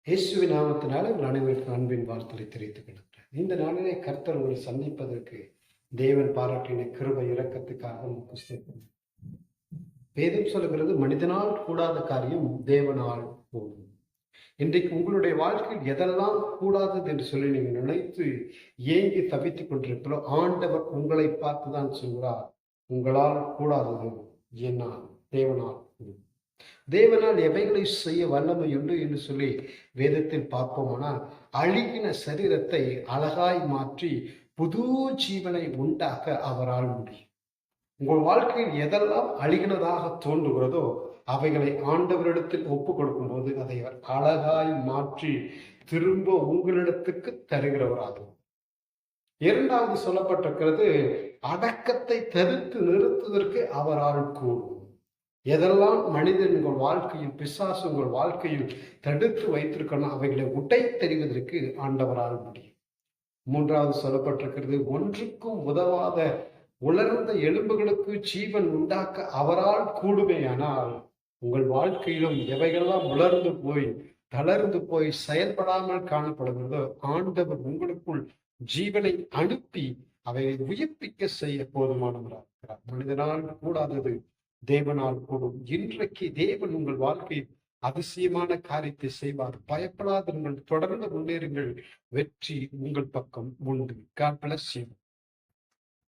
இயேசுவின் நாமத்தினால உங்கள் அனைவருக்கும் அன்பின் வாழ்த்துக்களை தெரிவித்துக் கொள்கிறேன். இந்த நாளிலே கர்த்தர் உங்களை சந்திப்பதற்கு தேவன் பாராட்டின கிருபை இரக்கத்துக்காக நமக்கு ஸ்தோத்திரம். வேதம் சொல்லுகிறது, மனிதனால் கூடாத காரியம் தேவனால் கூடும். இன்றைக்கு உங்களுடைய வாழ்க்கையில் எதெல்லாம் கூடாதது என்று சொல்லி நீங்க நினைத்து ஏங்கி தவித்துக் கொண்டிருக்கிறோ, ஆண்டவர் உங்களை பார்த்துதான் சொல்கிறார், உங்களால் கூடாதது என்னால் தேவனால் கூடும். தேவனால் எவைகளை செய்ய வல்லமை உண்டு என்று சொல்லி வேதத்தில் பார்ப்போமானால், அழுகின சரீரத்தை அழகாய் மாற்றி புது ஜீவனை உண்டாக்க அவரால் முடியும். உங்கள் வாழ்க்கையில் எதெல்லாம் அழுகினதாக தோன்றுகிறதோ அவைகளை ஆண்டவரிடத்தில் ஒப்பு கொடுக்கும் போது அதை அழகாய் மாற்றி திரும்ப உங்களிடத்துக்கு தருகிறவராகும். இரண்டாவது சொல்லப்பட்டிருக்கிறது, அடக்கத்தை தடுத்து நிறுத்துவதற்கு அவரால் கூடும். எதெல்லாம் மனிதன் உங்கள் வாழ்க்கையில், பிசாசு உங்கள் வாழ்க்கையில் தடுத்து வைத்திருக்கணும், அவைகளை உடை தெரிவதற்கு ஆண்டவரால் முடியும். மூன்றாவது சொல்லப்பட்டிருக்கிறது, ஒன்றுக்கும் உதவாத உலர்ந்த எலும்புகளுக்கு ஜீவன் உண்டாக்க அவரால் கூடுமேயானால், உங்கள் வாழ்க்கையிலும் எவைகளெல்லாம் உலர்ந்து போய் தளர்ந்து போய் செயல்படாமல் காணப்படுகிறதோ ஆண்டவர் உங்களுக்குள் ஜீவனை அனுப்பி அவைகளை உயிர்ப்பிக்க செய்ய போதுமானவராக இருக்கிறார். மனிதனால் கூடாதது தேவனால் கூடும். இன்றைக்கு தேவன் உங்கள் வாழ்க்கையில் அதிசயமான காரியத்தை செய்வார். பயப்படாதிருங்கள், தொடர்ந்து முன்னேறுங்கள். வெற்றி உங்கள் பக்கம் உண்டு. God bless you.